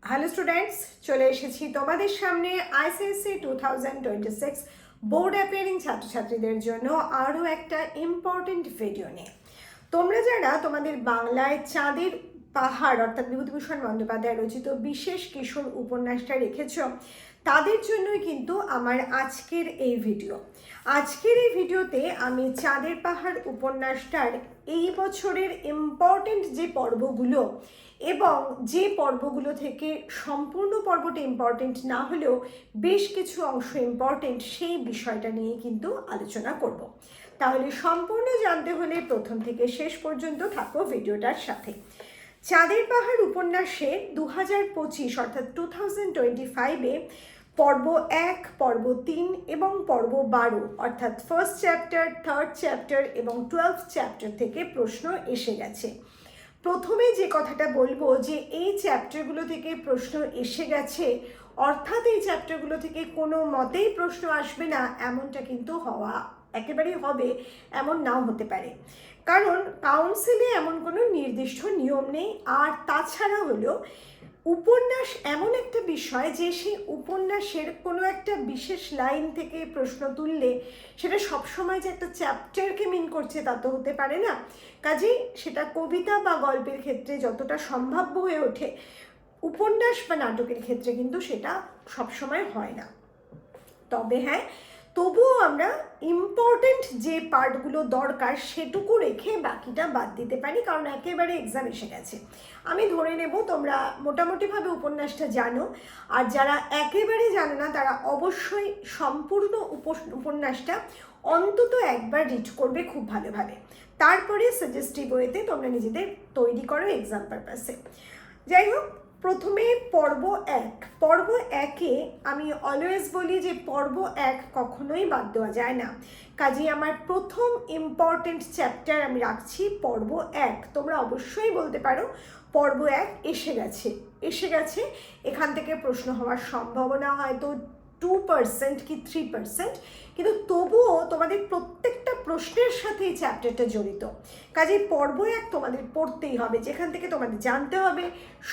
Hello students, চলে এসেছি তোমাদের সামনে আইসিএসসি 2026 বোর্ড অ্যাপিয়ারিং ছাত্রছাত্রীদের জন্য আরও একটা ইম্পর্টেন্ট ভিডিও নিয়ে। তোমরা যারা তোমাদের বাংলায় চাঁদের পাহাড় অর্থাৎ বিভূতিভূষণ বন্দ্যোপাধ্যায় রচিত বিশেষ কিশোর উপন্যাসটা রেখেছ, তাদের জন্যই কিন্তু আমার আজকের এই ভিডিও। আজকের এই ভিডিওতে আমি চাঁদের পাহাড় উপন্যাসটার এই বছরের ইম্পর্টেন্ট যে পর্বগুলো এবং যে পর্বগুলো থেকে সম্পূর্ণ পর্বটা ইম্পর্টেন্ট না হলেও বেশ কিছু অংশ ইম্পর্টেন্ট, সেই বিষয়টা নিয়ে কিন্তু আলোচনা করব। তাহলে সম্পূর্ণ জানতে হলে প্রথম থেকে শেষ পর্যন্ত থাকো ভিডিওটার সাথে। চাঁদের পাহাড় উপন্যাসে 2025 অর্থাৎ 2025-এ পর্ব 1, পর্ব 3 এবং পর্ব 12 অর্থাৎ ফার্স্ট চ্যাপ্টার, থার্ড চ্যাপ্টার এবং 12th চ্যাপ্টার থেকে প্রশ্ন এসে গেছে। প্রথমে যে কথাটা বলবো যে এই চ্যাপ্টারগুলো থেকে প্রশ্ন এসে গেছে অর্থাৎ এই চ্যাপ্টারগুলো থেকে কোনো মতেই প্রশ্ন আসবে না এমনটা কিন্তু হওয়া একেবারেই হবে এমন নাও হতে পারে, কারণ কাউন্সিলে এমন কোনো নির্দিষ্ট নিয়ম নেই। আর তাছাড়া হলো উপন্যাস এমন একটা বিষয় যে সেই উপন্যাসের কোনো একটা বিশেষ লাইন থেকে প্রশ্ন তুললে সেটা সবসময় যে একটা চ্যাপ্টারকে মিন করছে তা তো হতে পারে না। কাজেই সেটা কবিতা বা গল্পের ক্ষেত্রে যতটা সম্ভাব্য হয়ে ওঠে, উপন্যাস বা নাটকের ক্ষেত্রে কিন্তু সেটা সবসময় হয় না। তবে হ্যাঁ, তবুও আমরা ইম্পর্টেন্ট যে পার্টগুলো দরকার সেটুকু রেখে বাকিটা বাদ দিতে পারি, কারণ একেবারে এক্সাম এসে গেছে। আমি ধরে নেব তোমরা মোটামুটিভাবে উপন্যাসটা জানো, আর যারা একেবারে জানো না তারা অবশ্যই সম্পূর্ণ উপন্যাসটা অন্তত একবার রিড করবে খুব ভালোভাবে, তারপরে সাজেস্টিভ ওয়েতে তোমরা নিজেদের তৈরি করো এক্সাম পারপাসে। যাই হোক, প্রথমে পর্ব 1। পর্ব 1-এ আমি অলওয়েজ বলি যে পর্ব 1 কখনোই বাদ দেওয়া যায় না। কাজেই আমার প্রথম ইম্পর্টেন্ট চ্যাপ্টার আমি রাখছি পর্ব 1। তোমরা অবশ্যই বলতে পারো পর্ব 1 এসে গেছে। এখান থেকে প্রশ্ন হওয়ার সম্ভাবনা হয়তো 2% কি 3%, কিন্তু তবুও তোমাদের প্রত্যেকটা প্রশ্নের সাথে এই চ্যাপ্টারটা জড়িত। কাজেই পর্ব 1 তোমাদের পড়তেই হবে, যেখান থেকে তোমাদের জানতে হবে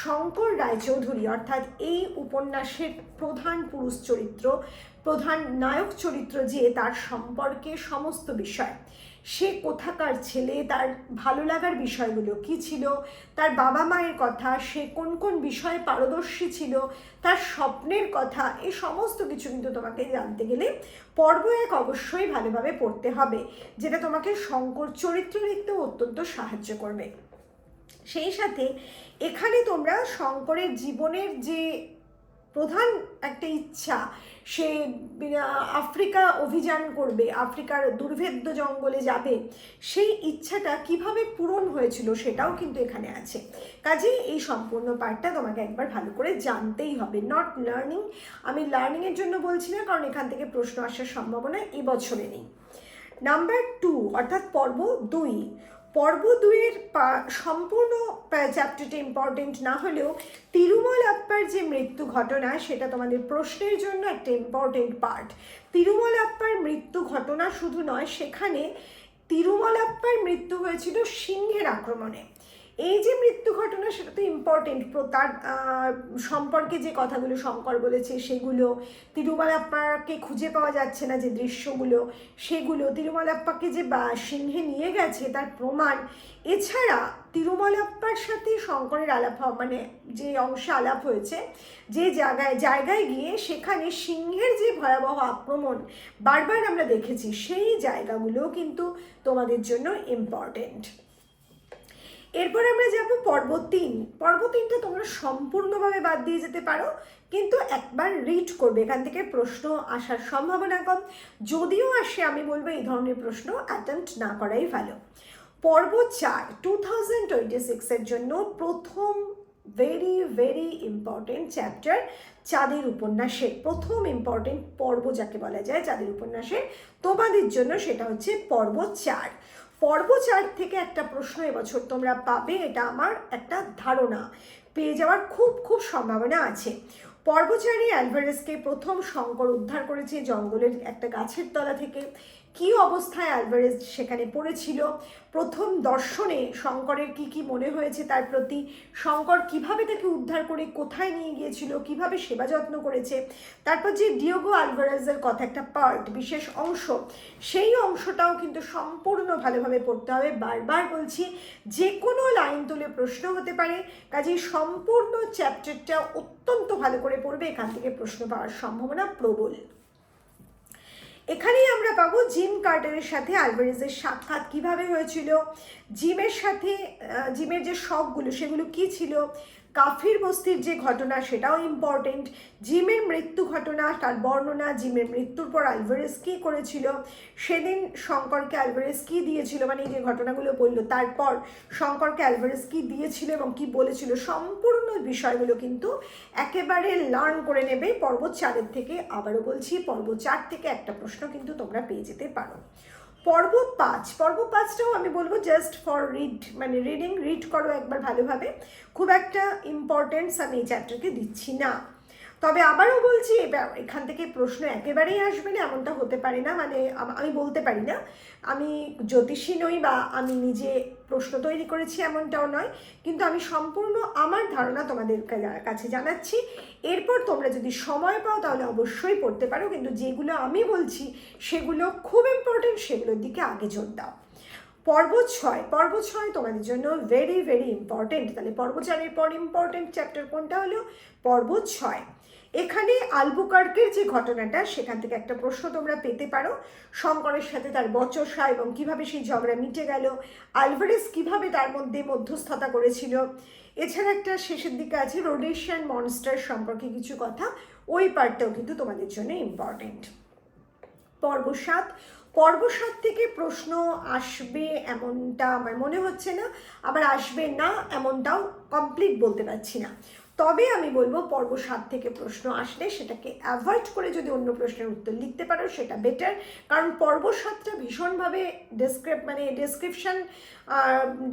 শঙ্কর রায়চৌধুরী অর্থাৎ এই উপন্যাসের প্রধান পুরুষ চরিত্র, প্রধান নায়ক চরিত্র যে, তার সম্পর্কে সমস্ত বিষয়। সে কোথাকার ছেলে, তার ভালো লাগার বিষয়গুলো কী ছিল, তার বাবা মায়ের কথা, সে কোন কোন বিষয়ে পারদর্শী ছিল, তার স্বপ্নের কথা, এই সমস্ত কিছু কিন্তু তোমাকে জানতে গেলে পর্ব 1 অবশ্যই ভালোভাবে পড়তে হবে, যেটা তোমাকে শঙ্কর চরিত্র লিখতেও অত্যন্ত সাহায্য করবে। সেই সাথে এখানে তোমরা শঙ্করের জীবনের যে প্রধান একটা ইচ্ছা, সে আফ্রিকা অভিযান করবে, আফ্রিকার দুর্ভেদ্য জঙ্গলে যাবে, সেই ইচ্ছাটা কিভাবে পূরণ হয়েছিল সেটাও কিন্তু এখানে আছে। কাজেই এই সম্পূর্ণ পার্টটা তোমাকে একবার ভালো করে জানতেই হবে। নট লার্নিং, আমি লার্নিংয়ের জন্য বলছি না, কারণ এখান থেকে প্রশ্ন আসার সম্ভাবনা এবছরে নেই। নাম্বার 2 অর্থাৎ পর্ব 2। পর্ব 2-এর সম্পূর্ণ চ্যাপ্টারটা ইম্পর্টেন্ট না হলেও তিরুমল আপ্পার যে মৃত্যু ঘটনা সেটা তোমাদের প্রশ্নের জন্য একটা ইম্পর্টেন্ট পার্ট। তিরুমল আপ্পার মৃত্যু ঘটনা শুধু নয়, সেখানে তিরুমল আপ্পার মৃত্যু হয়েছিল সিংহের আক্রমণে। এই যে মৃত্যু ঘটনা সেটা তো ইম্পর্টেন্ট, তার সম্পর্কে যে কথাগুলো শঙ্কর বলেছে সেগুলো, তিরুমালাপ্পাকে খুঁজে পাওয়া যাচ্ছে না যে দৃশ্যগুলো সেগুলো, তিরুমালাপ্পাকে যে সিংহে নিয়ে গেছে তার প্রমাণ, এছাড়া তিরুমালাপ্পার সাথে শঙ্করের আলাপ হওয়া, মানে যে অংশে আলাপ হয়েছে যে জায়গায় গিয়ে সেখানে সিংহের যে ভয়াবহ আক্রমণ বারবার আমরা দেখেছি, সেই জায়গাগুলো কিন্তু তোমাদের জন্য ইম্পর্টেন্ট। এরপর আমরা যাব পর্ব 3। পর্ব 3টা তোমরা সম্পূর্ণভাবে বাদ দিয়ে যেতে পারো, কিন্তু একবার রিড করবে, এখান থেকে প্রশ্ন আসার সম্ভাবনা কম। যদিও আসে আমি বলবো এই ধরনের প্রশ্ন অ্যাটেম্প্ট না করাই ভালো। পর্ব 4 2026-এর জন্য প্রথম ভেরি ভেরি ইম্পর্টেন্ট চ্যাপ্টার, চাঁদের উপন্যাসের প্রথম ইম্পর্টেন্ট পর্ব যাকে বলা যায় চাঁদের উপন্যাসের, তোমাদের জন্য সেটা হচ্ছে পর্ব 4। পর্ব 4 থেকে একটা প্রশ্ন এবছর তোমরা পাবে, এটা আমার একটা ধারণা, পেয়ে যাওয়ার খুব সম্ভাবনা আছে। পর্ব 4-এ অ্যালভারেজকে প্রথম শঙ্কর উদ্ধার করেছে জঙ্গলের একটা গাছের তলা থেকে। কি অবস্থায় আলভারেজ সেখানে পড়েছিল, প্রথম দর্শনে শঙ্করের কি মনে হয়েছে তার প্রতি, শঙ্কর কিভাবে তাকে উদ্ধার করে কোথায় নিয়ে গিয়েছিল, কিভাবে সেবা যত্ন করেছে, তারপর যে ডিয়েগো আলভারেজের কথা একটা পার্ট, বিশেষ অংশ, সেই অংশটাও কিন্তু সম্পূর্ণ ভালোভাবে পড়তে হবে। বারবার বলছি, যে কোনো লাইন তুলে প্রশ্ন হতে পারে, কাজেই সম্পূর্ণ চ্যাপ্টারটা অত্যন্ত ভালো করে পড়বে, এখান থেকে প্রশ্ন পাওয়ার সম্ভাবনা প্রবল। এখানেই আমরা পাবো জিম কার্টারের সাথে আলভারেজের সাক্ষাৎ কিভাবে হয়েছিল, জিমের সাথে জিমের যে শখগুলো সেগুলো কি ছিল, কাফির বস্তির যে ঘটনা সেটাও ইম্পর্টেন্ট, জিমের মৃত্যু ঘটনা তার বর্ণনা, জিমের মৃত্যুর পর আলভারেজ কী করেছিল, সেদিন শঙ্করকে আলভারেজ কী দিয়েছিল, মানে এই যে ঘটনাগুলো বললো তারপর শঙ্করকে আলভারেজ কী দিয়েছিল এবং কি বলেছিল, সম্পূর্ণ বিষয়গুলো কিন্তু একেবারে লার্ন করে নেবে পর্ব 4 থেকে। আবারও বলছি, পর্ব 4 থেকে একটা প্রশ্ন কিন্তু তোমরা পেয়ে যেতে পারো। পর্ব 5টাও আমি বলবো জাস্ট ফর রিড, মানে রিড করো একবার ভালোভাবে, খুব একটা ইম্পর্টেন্স আমি এই চ্যাপ্টারকে দিচ্ছি না। তবে আবারও বলছি, এখান থেকে প্রশ্ন একেবারেই আসবে না এমনটা হতে পারে না, মানে আমি বলতে পারি না, আমি জ্যোতিষী নই বা আমি নিজে প্রশ্ন তৈরি করেছি এমনটাও নয়, কিন্তু আমি সম্পূর্ণ আমার ধারণা তোমাদের কাছে জানাচ্ছি। এরপর তোমরা যদি সময় পাও তাহলে অবশ্যই পড়তে পারো, কিন্তু যেগুলো আমি বলছি সেগুলো খুব ইম্পর্টেন্ট, সেগুলোর দিকে আগে জোর দাও। পর্ব 6 তোমাদের জন্য ভেরি ভেরি ইম্পর্টেন্ট। তাহলে পর্ব 4-এর পর ইম্পর্টেন্ট চ্যাপ্টার কোনটা হলো? পর্ব 6। এখানে আলবুকার্কের যে ঘটনাটা, সেখান থেকে একটা প্রশ্ন তোমরা পেতে পারো, শঙ্করের সাথে তার বচসা এবং কিভাবে সেই ঝগড়া মিটে গেল, আলভারেজ কিভাবে তার মধ্যে মধ্যস্থতা করেছিল। এছাড়া একটা শেষের দিকে আছে রোডেশিয়ান মনস্টার সম্পর্কে কিছু কথা, ওই পার্টটাও কিন্তু তোমাদের জন্য ইম্পর্টেন্ট। পর্ব 7 থেকে প্রশ্ন আসবে এমনটা আমার মনে হচ্ছে না, আবার আসবে না এমনটাও কমপ্লিট বলতে পারছি না। তবে আমি বলবো পর্ব 7 থেকে প্রশ্ন আসলে সেটাকে অ্যাভয়েড করে যদি অন্য প্রশ্নের উত্তর লিখতে পারো সেটা বেটার, কারণ পর্ব 7টা ভীষণভাবে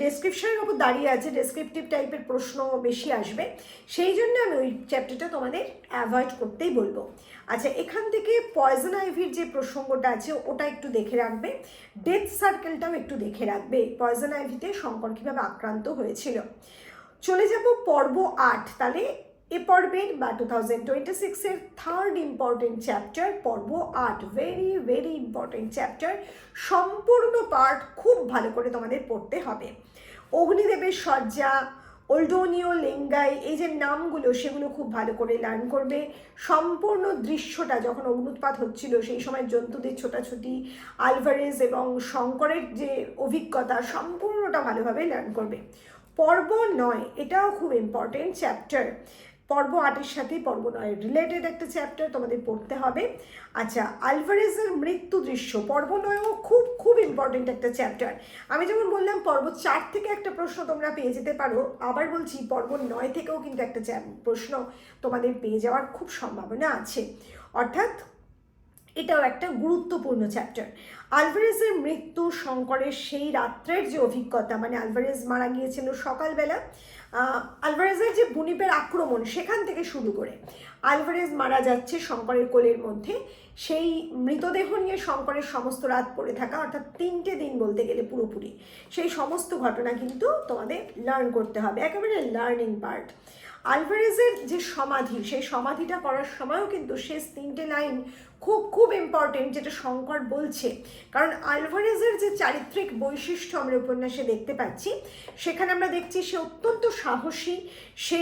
ডেসক্রিপশনের উপর দাঁড়িয়ে আছে, ডেসক্রিপটিভ টাইপের প্রশ্ন বেশি আসবে, সেই জন্য আমি ওই চ্যাপ্টারটা তোমাদের অ্যাভয়েড করতেই বলবো। আচ্ছা, এখান থেকে পয়জন আইভির যে প্রসঙ্গটা আছে ওটা একটু দেখে রাখবে, ডেথ সার্কেলটাও একটু দেখে রাখবে, পয়জন আইভিতে শঙ্কর কীভাবে আক্রান্ত হয়েছিল। চলে যাব পর্ব 8। তাহলে এ পর্বের বা 2026-এর থার্ড ইম্পর্টেন্ট চ্যাপ্টার পর্ব 8, ভেরি ভেরি ইম্পর্টেন্ট চ্যাপ্টার, সম্পূর্ণ পার্ট খুব ভালো করে তোমাদের পড়তে হবে। অগ্নিদেবের শয্যা, ওল্ডোনিও লেঙ্গাই, এই যে নামগুলো সেগুলো খুব ভালো করে লার্ন করবে। সম্পূর্ণ দৃশ্যটা যখন অগ্নুৎপাত হচ্ছিল সেই সময় জন্তুদের ছোটাছুটি, আলভারেজ এবং শঙ্করের যে অভিজ্ঞতা, সম্পূর্ণটা ভালোভাবে লার্ন করবে। পর্ব 9, এটাও খুব ইম্পর্টেন্ট চ্যাপ্টার, পর্ব 8-এর সাথে পর্ব 9 রিলেটেড একটা চ্যাপ্টার তোমাদের পড়তে হবে। আচ্ছা, আলভারেজের মৃত্যু দৃশ্য, পর্ব 9ও খুব খুব ইম্পর্টেন্ট একটা চ্যাপ্টার। আমি যেমন বললাম পর্ব 4 থেকে একটা প্রশ্ন তোমরা পেয়ে যেতে পারো, আবার বলছি পর্ব 9 থেকেও কিন্তু একটা প্রশ্ন তোমাদের পেয়ে যাওয়ার খুব সম্ভাবনা আছে, অর্থাৎ এটাও একটা গুরুত্বপূর্ণ চ্যাপ্টার। আলভারেজের মৃত্যু, শঙ্করের সেই রাত্রের যে অভিজ্ঞতা, মানে আলভারেজ মারা গিয়েছিল সকালবেলা, আলভারেজের যে বুনিপের আক্রমণ সেখান থেকে শুরু করে আলভারেজ মারা যাচ্ছে শঙ্করের কোলের মধ্যে, সেই মৃতদেহ নিয়ে শঙ্করের সমস্ত রাত পড়ে থাকা, অর্থাৎ 3টে দিন বলতে গেলে পুরোপুরি, সেই সমস্ত ঘটনা কিন্তু তোমাদের লার্ন করতে হবে, একেবারে লার্নিং পার্ট। আলভারেজের যে সমাধি, সেই সমাধিটা করার সময়ও কিন্তু শেষ 3টে লাইন খুব খুব ইম্পর্টেন্ট, যেটা শঙ্কর বলছে, কারণ আলভারেজের যে চারিত্রিক বৈশিষ্ট্য আমরা উপন্যাসে দেখতে পাচ্ছি, সেখানে আমরা দেখছি সে অত্যন্ত সাহসী, সে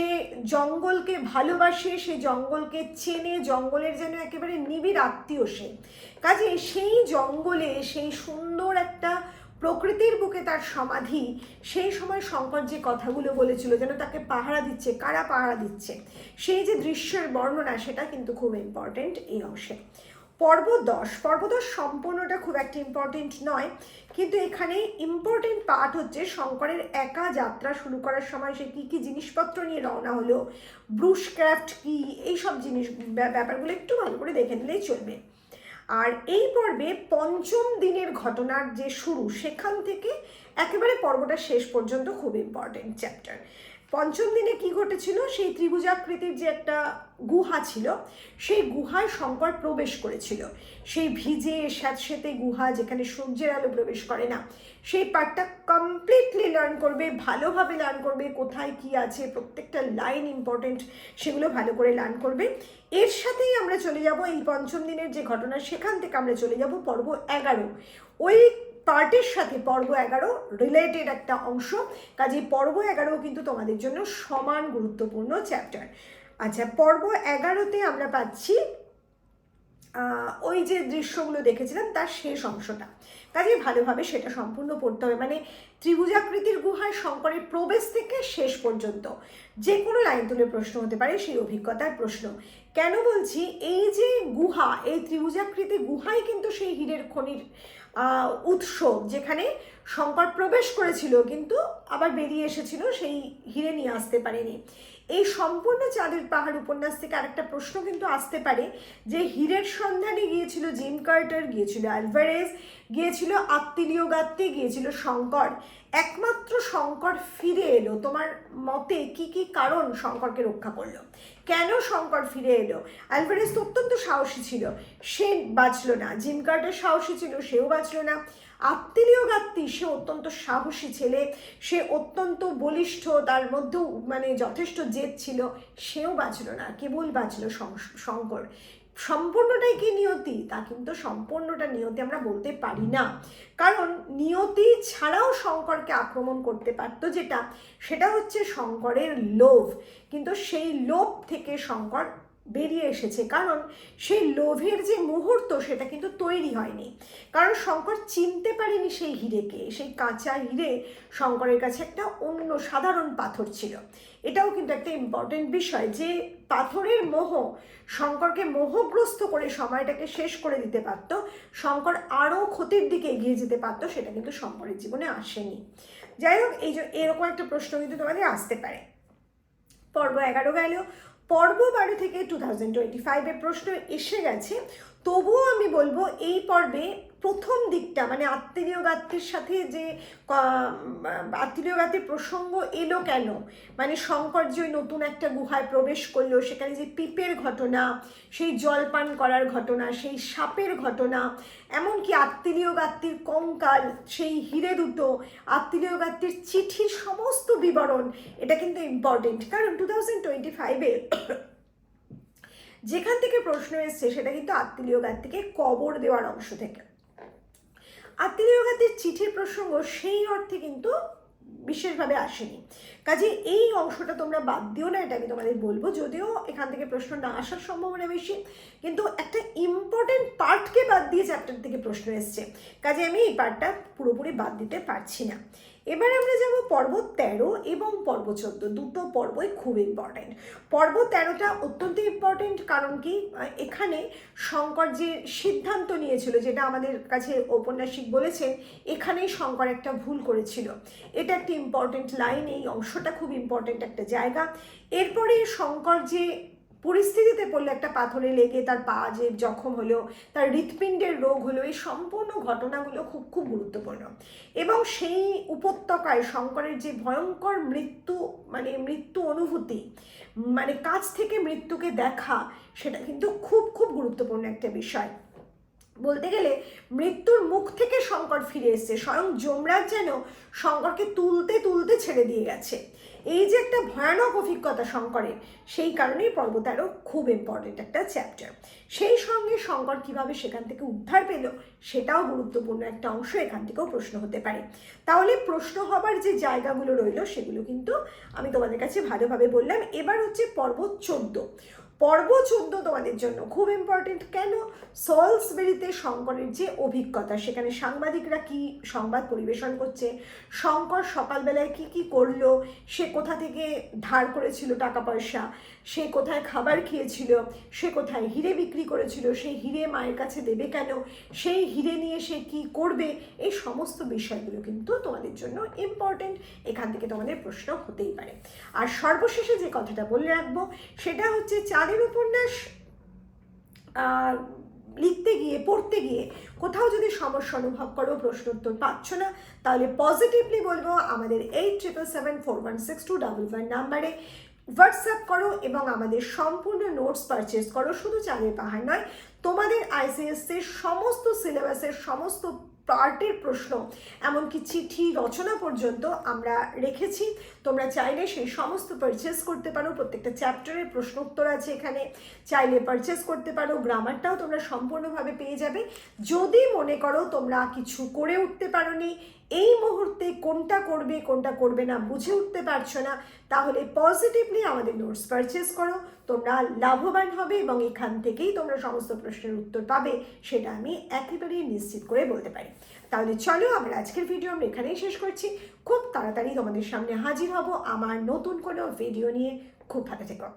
জঙ্গলকে ভালোবাসে, সে জঙ্গলকে চেনে, জঙ্গলের যেন একেবারে নিবিড় আত্মীয় সে। কাজে সেই জঙ্গলে সেই সুন্দর একটা প্রকৃতির বুকে তার সমাধি, সেই সময় শঙ্কর যে কথাগুলো বলেছিল যেন তাকে পাহারা দিচ্ছে, কারা পাহারা দিচ্ছে, সেই যে দৃশ্যের বর্ণনা, সেটা কিন্তু খুব ইম্পর্টেন্ট এই অংশে। পর্ব 10 সম্পূর্ণটা খুব একটা ইম্পর্টেন্ট নয়, কিন্তু এখানে ইম্পর্টেন্ট পার্ট হচ্ছে শঙ্করের একা যাত্রা শুরু করার সময় সে কী কী জিনিসপত্র নিয়ে রওনা হলো, ব্রুশক্রাফট কী, এইসব জিনিস ব্যাপারগুলো একটু ভালো করে দেখে নিলেই চলবে। আর এই পর্বে 5ম দিনের ঘটনার যে শুরু, সেখান থেকে একেবারে পর্বটা শেষ পর্যন্ত খুব ইম্পর্টেন্ট চ্যাপ্টার। পঞ্চম দিনে কি ঘটেছিল, সেই ত্রিভুজাকৃতির যে একটা গুহা ছিল, সেই গুহায় শঙ্কর প্রবেশ করেছিল। সেই ভিজে স্যাঁতসেঁতে গুহা, যেখানে সূর্যের আলো প্রবেশ করে না, সেই পার্টটা কমপ্লিটলি লার্ন করবে, ভালোভাবে লার্ন করবে, কোথায় কি আছে, প্রত্যেকটা লাইন ইম্পর্টেন্ট, সেগুলো ভালো করে লার্ন করবে। এর সাথেই আমরা চলে যাব এই পঞ্চম দিনের যে ঘটনা, সেখান থেকে আমরা চলে যাব পর্ব 11। ওই পার্টের সাথে পর্ব 11 রিলেটেড একটা অংশ, কাজে পর্ব 11 কিন্তু তোমাদের জন্য সমান গুরুত্বপূর্ণ চ্যাপ্টার। আচ্ছা, পর্ব 11তে আমরা পাচ্ছি ওই যে দৃশ্যগুলো দেখেছিলাম তার শেষ অংশটা, কাজে ভালোভাবে সেটা সম্পূর্ণ পড়তে হবে। মানে ত্রিভুজাকৃতির গুহায় শঙ্করের প্রবেশ থেকে শেষ পর্যন্ত যে কোনো লাইন তুলে প্রশ্ন হতে পারে, সেই অভিজ্ঞতার প্রশ্ন। কেন বলছি, এই যে গুহা, এই ত্রিভুজাকৃতি গুহাই কিন্তু সেই হীরের খনির উৎস, যেখানে শঙ্কর প্রবেশ করেছিল কিন্তু আবার বেরিয়ে এসেছিল, সেই হীরে নিয়ে আসতে পারেনি। এই সম্পূর্ণ চাঁদের পাহাড় উপন্যাস থেকে আরেকটা প্রশ্ন কিন্তু আসতে পারে, যে হীরের সন্ধানে গিয়েছিল জিম কার্টার, গিয়েছিল আলভারেজ, গিয়েছিল আত্তিলিও গাত্তি, গিয়েছিল শঙ্কর, একমাত্র শঙ্কর ফিরে এলো। তোমার মতে কি কি কারণ শঙ্করকে রক্ষা করলো? কেন শঙ্কর ফিরে এলো? আলভারেজ তো অত্যন্ত সাহসী ছিল, সে বাঁচলো না। জিম কার্টার সাহসী ছিল, সেও বাঁচলো না। আত্তিলিও গাত্তি, সে অত্যন্ত সাহসী ছেলে, সে অত্যন্ত বলিষ্ঠ, তার মধ্যেও মানে যথেষ্ট জেদ ছিল, সেও বাঁচলো না। কেবল বাঁচলো শঙ্কর। সম্পূর্ণটাই কি নিয়তি? তা কিন্তু সম্পূর্ণটা নিয়তি আমরা বলতে পারি না, কারণ নিয়তি ছাড়াও শঙ্করকে আক্রমণ করতে পারতো, যেটা সেটা হচ্ছে শঙ্করের লোভ। কিন্তু সেই লোভ থেকে শঙ্কর বেরিয়ে এসেছে, কারণ সেই লোভের যে মুহূর্ত, সেটা কিন্তু তৈরি হয়নি, কারণ শঙ্কর চিনতে পারেনি সেই হীরেকে। সেই কাঁচা হীরে শঙ্করের কাছে একটা অন্য সাধারণ পাথর ছিল। এটাও কিন্তু একটা ইম্পর্টেন্ট বিষয়, যে পাথরের মোহ শঙ্করকে মোহগ্রস্ত করে সময়টাকে শেষ করে দিতে পারতো, শঙ্কর আরও ক্ষতির দিকে এগিয়ে যেতে পারতো, সেটা কিন্তু শঙ্করের জীবনে আসেনি। যাই হোক, এই যে এরকম একটা প্রশ্ন কিন্তু তোমাদের আসতে পারে। পর্ব 11 গেল। পর্ব 12 থেকে 2025-এর প্রশ্ন এসে গেছে, তবুও আমি বলবো এই পর্বে প্রথম দিকটা, মানে আত্তিলিও গাত্তির সাথে যে আত্তিলিও গাত্তির প্রসঙ্গ এলো কেন, মানে শঙ্কর যে নতুন একটা গুহায় প্রবেশ করলো, সেখানে যে পিপের ঘটনা, সেই জলপান করার ঘটনা, সেই সাপের ঘটনা, এমনকি আত্তিলিও গাত্তির কঙ্কাল, সেই হিরে দুটো, আত্তিলিও গাত্তির চিঠির সমস্ত বিবরণ, এটা কিন্তু ইম্পর্টেন্ট। কারণ 2025-এ যেখান থেকে প্রশ্ন এসছে, সেটা কিন্তু আত্তিলিও গাত্তিকে কবর দেওয়ার অংশ থেকে। আত্তিলিও গাত্তির চিঠির প্রসঙ্গ সেই অর্থে কিন্তু বিশেষভাবে আসেনি, কাজে এই অংশটা তোমরা বাদ দিও না, এটা আমি তোমাদের বলবো। যদিও এখান থেকে প্রশ্ন না আসার সম্ভাবনা বেশি, কিন্তু একটা ইম্পর্টেন্ট পার্টকে বাদ দিয়ে চ্যাপ্টার থেকে প্রশ্ন এসছে, কাজে আমি এই পার্টটা পুরোপুরি বাদ দিতে পারছি না। এবার আমরা যাব পর্ব 13 এবং পর্ব 14, দুটো পর্বই খুব ইম্পর্টেন্ট। পর্ব 13টা অত্যন্ত ইম্পর্টেন্ট, কারণ কি, এখানে শঙ্কর যে সিদ্ধান্ত নিয়েছিল, যেটা আমাদের কাছে ঔপন্যাসিক বলেছেন, এখানেই শঙ্কর একটা ভুল করেছিল। এটা একটা ইম্পর্টেন্ট লাইন, এই অংশটা খুব ইম্পর্টেন্ট একটা জায়গা। এরপরে শঙ্কর যে পরিস্থিতিতে পড়লে, একটা পাথরে লেগে তার পা যে জখম হলো, তার হৃৎপিণ্ডের রোগ হলো, এই সম্পূর্ণ ঘটনাগুলো খুব খুব গুরুত্বপূর্ণ। এবং সেই উপত্যকায় শঙ্করের যে ভয়ঙ্কর মৃত্যু, মানে মৃত্যু অনুভূতি, মানে কাছ থেকে মৃত্যুকে দেখা, সেটা কিন্তু খুব খুব গুরুত্বপূর্ণ একটা বিষয়। বলতে গেলে মৃত্যুর মুখ থেকে শঙ্কর ফিরে এসেছে, স্বয়ং যমরাজ যেন শঙ্করকে তুলতে তুলতে ছেড়ে দিয়ে গেছে। এই যে একটা ভয়ানক অভিজ্ঞতা শঙ্করের, সেই কারণেই পর্ব 13 খুব ইম্পর্টেন্ট একটা চ্যাপ্টার। সেই সঙ্গে শঙ্কর কিভাবে সেখান থেকে উদ্ধার পেল, সেটাও গুরুত্বপূর্ণ একটা অংশ, এখান থেকেও প্রশ্ন হতে পারে। তাহলে প্রশ্ন হবার যে জায়গাগুলো রইল, সেগুলো কিন্তু আমি তোমাদের কাছে ভালোভাবে বললাম। এবার হচ্ছে পর্ব 14। পর্ব 14 তোমাদের জন্য খুব ইম্পর্টেন্ট। কেন? সলসবেরিতে শঙ্করের যে অভিজ্ঞতা, সেখানে সাংবাদিকরা কি সংবাদ পরিবেশন করছে, শঙ্কর সকালবেলায় কি কি করলো, সে কোথা থেকে ধার করেছিল টাকা পয়সা, সে কোথায় খাবার খেয়েছিল, সে কোথায় হিরে বিক্রি করেছিল, সেই হিরে মায়ের কাছে দেবে কেন, সেই হিরে নিয়ে সে কি করবে, এই সমস্ত বিষয়গুলো কিন্তু তোমাদের জন্য ইম্পর্টেন্ট, এখান থেকে তোমাদের প্রশ্ন হতেই পারে। আর সর্বশেষে যে কথাটা বলে রাখবো, সেটা হচ্ছে চাঁদের উপন্যাস লিখতে গিয়ে পড়তে গিয়ে কোথাও যদি সমস্যা অনুভব করো, প্রশ্ন উত্তর পাচ্ছ না, তাহলে পজিটিভলি বলবো আমাদের 87741621 নাম্বারে হোয়াটসঅ্যাপ করো এবং আমাদের সম্পূর্ণ নোটস পারচেস করো। শুধু চাঁদের পাহাড় নয়, তোমাদের আইসিএসসির সমস্ত সিলেবাসের সমস্ত পার্টের প্রশ্ন, এমনকি চিঠি রচনা পর্যন্ত আমরা রেখেছি। তোমরা চাইলে সেই সমস্ত পারচেস করতে পারো। প্রত্যেকটা চ্যাপ্টারের প্রশ্ন উত্তর আছে এখানে, চাইলে পারচেস করতে পারো। গ্রামারটাও তোমরা সম্পূর্ণভাবে পেয়ে যাবে। যদি মনে করো তোমরা কিছু করে উঠতে পারোনি, এই মুহূর্তে কোনটা করবে কোনটা করবে না বুঝে উঠতে পারছো না, তাহলে পজিটিভলি আমাদের নোটস পারচেস করো। তোমরা লাভবান হবে এবং এখান থেকেই তোমরা সমস্ত প্রশ্নের উত্তর পাবে, সেটা আমি একেবারেই নিশ্চিত করে বলতে পারি। তাহলে চলো আমরা আজকের ভিডিও আমরা এখানেই শেষ করছি। খুব তাড়াতাড়ি তোমাদের সামনে হাজির হব আমার নতুন কোনো ভিডিও নিয়ে। খুব ভালো থেকো।